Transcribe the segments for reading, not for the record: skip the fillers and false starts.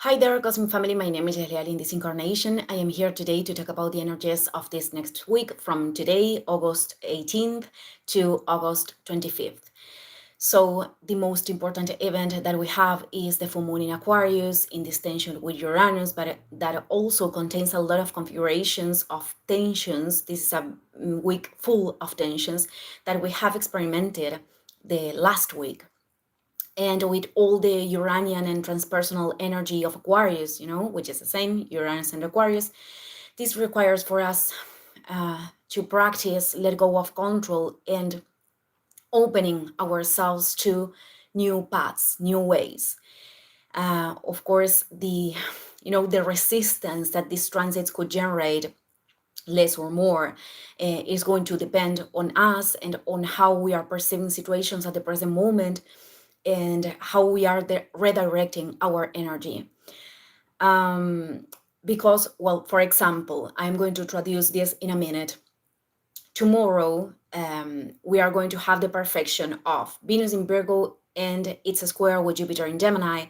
Hi there, Cosmic Family. My name is Eliel. In this incarnation, I am here today to talk about the energies of this next week from today, August 18th to August 25th. So, the most important event that we have is the full moon in Aquarius in this tension with Uranus, but that also contains a lot of configurations of tensions. This is a week full of tensions that we have experimented the last week. And with all the Uranian and transpersonal energy of Aquarius, which is the same, Uranus and Aquarius, this requires for us to practice let go of control and opening ourselves to new paths, new ways. Of course, the resistance that these transits could generate, less or more, is going to depend on us and on how we are perceiving situations at the present moment and how we are redirecting our energy. Because, well, for example, I'm going to introduce this in a minute. Tomorrow, we are going to have the perfection of Venus in Virgo and it's a square with Jupiter in Gemini.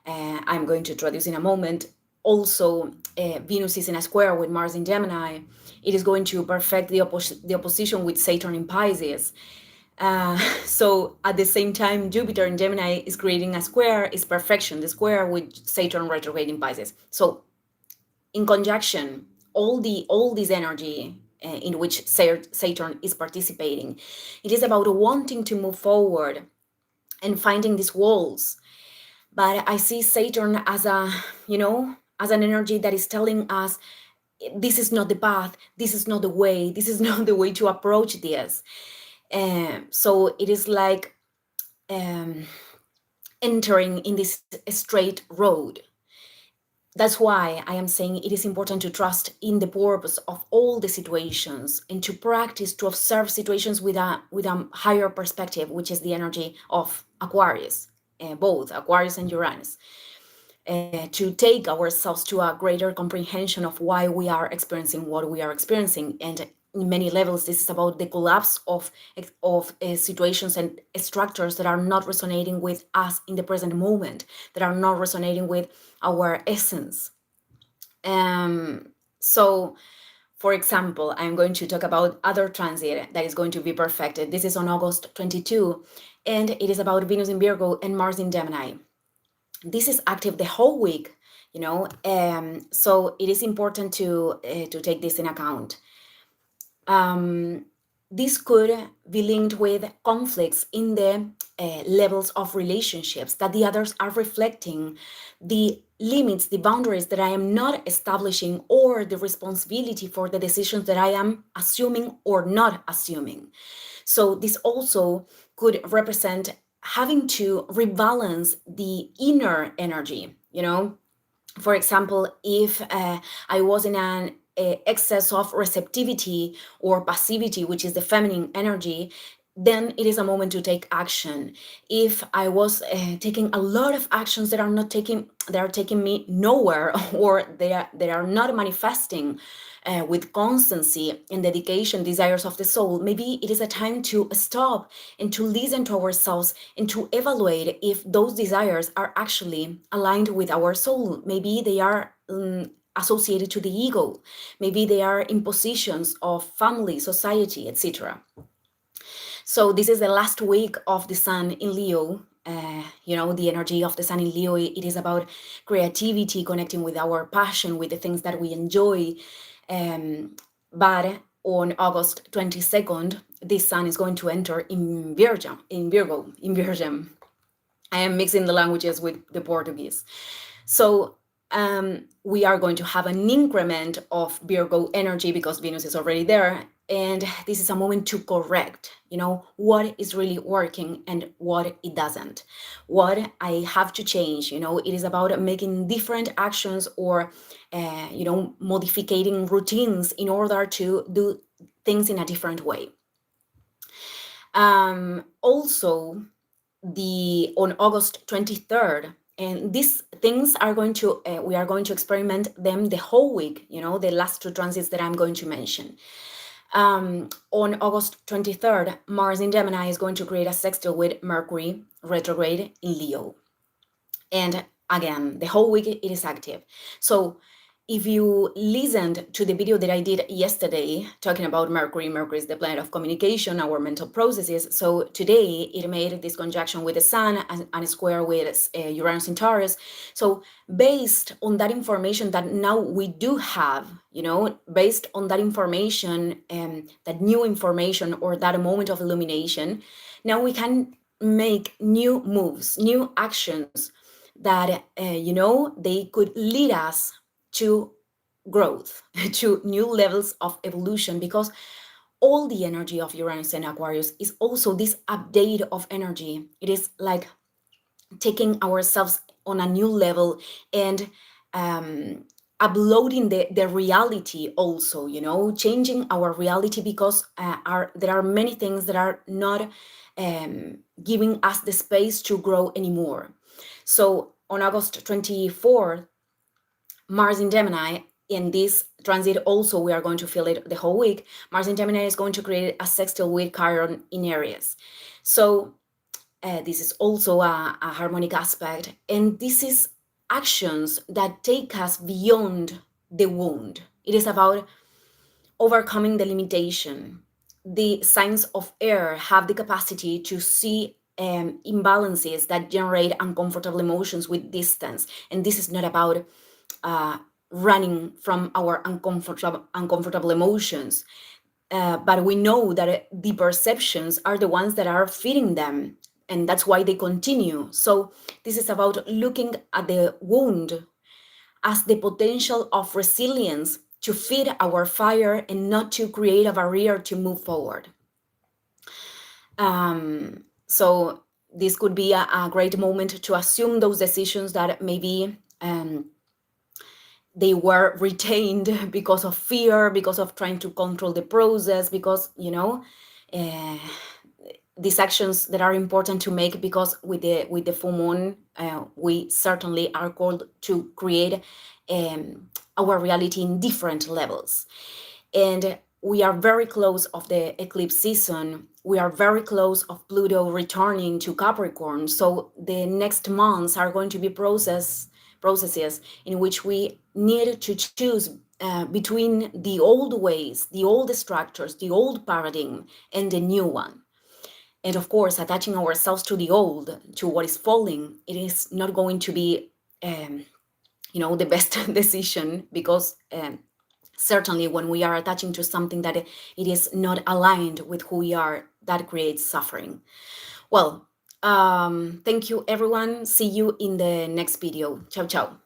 I'm going to introduce in a moment. Also, Venus is in a square with Mars in Gemini. It is going to perfect the opposition with Saturn in Pisces. So at the same time, Jupiter in Gemini is creating a square, is perfection, the square with Saturn retrograde in Pisces. So in conjunction, all this energy in which Saturn is participating, it is about wanting to move forward and finding these walls. But I see Saturn as as an energy that is telling us this is not the path, this is not the way, this is not the way to approach this. So it is like entering in this straight road. That's why I am saying it is important to trust in the purpose of all the situations and to practice to observe situations with a higher perspective, which is the energy of Aquarius, both Aquarius and Uranus. To take ourselves to a greater comprehension of why we are experiencing what we are experiencing. And in many levels, this is about the collapse of situations and structures that are not resonating with us in the present moment, that are not resonating with our essence. So, for example, I'm going to talk about other transit that is going to be perfected. This is on August 22, and it is about Venus in Virgo and Mars in Gemini. This is active the whole week, so it is important to take this in account. This could be linked with conflicts in the levels of relationships that the others are reflecting, the limits, the boundaries that I am not establishing, or the responsibility for the decisions that I am assuming or not assuming. So this also could represent having to rebalance the inner energy. For example, if I was in an excess of receptivity or passivity, which is the feminine energy, then it is a moment to take action. If I was taking a lot of actions that are taking me nowhere, or they are not manifesting with constancy and dedication, desires of the soul, maybe it is a time to stop and to listen to ourselves and to evaluate if those desires are actually aligned with our soul. Maybe they are associated to the ego. Maybe they are impositions of family, society, etc. So this is the last week of the sun in Leo. The energy of the sun in Leo, it is about creativity, connecting with our passion, with the things that we enjoy. But on August 22nd, this sun is going to enter in Virgo. I am mixing the languages with the Portuguese. So we are going to have an increment of Virgo energy because Venus is already there. And this is a moment to correct, what is really working and what it doesn't, what I have to change. It is about making different actions or, modifying routines in order to do things in a different way. Also, on August 23rd, and these things are going to, we are going to experiment them the whole week, the last two transits that I'm going to mention. On August 23rd, Mars in Gemini is going to create a sextile with Mercury retrograde in Leo. And again, the whole week it is active. So if you listened to the video that I did yesterday talking about Mercury, Mercury is the planet of communication, our mental processes. So today it made this conjunction with the Sun and a square with Uranus in Taurus. So based on that information that now we do have, based on that information, that new information or that moment of illumination, now we can make new moves, new actions that, they could lead us to growth, to new levels of evolution, because all the energy of Uranus and Aquarius is also this update of energy. It is like taking ourselves on a new level and uploading the reality also, changing our reality, because there are many things that are not giving us the space to grow anymore. So on August 24th, Mars in Gemini, in this transit also, we are going to feel it the whole week. Mars in Gemini is going to create a sextile with Chiron in Aries. So this is also a harmonic aspect. And this is actions that take us beyond the wound. It is about overcoming the limitation. The signs of air have the capacity to see imbalances that generate uncomfortable emotions with distance. And this is not about running from our uncomfortable emotions. But we know that the perceptions are the ones that are feeding them, and that's why they continue. So this is about looking at the wound as the potential of resilience to feed our fire and not to create a barrier to move forward. So this could be a great moment to assume those decisions that maybe they were retained because of fear, because of trying to control the process, because, these actions that are important to make, because with the full moon, we certainly are called to create our reality in different levels. And we are very close of the eclipse season. We are very close of Pluto returning to Capricorn. So the next months are going to be processes in which we need to choose between the old ways, the old structures, the old paradigm, and the new one. And of course, attaching ourselves to the old, to what is falling, it is not going to be, the best decision, because certainly when we are attaching to something that it is not aligned with who we are, that creates suffering. Well, thank you, everyone. See you in the next video. Ciao, ciao.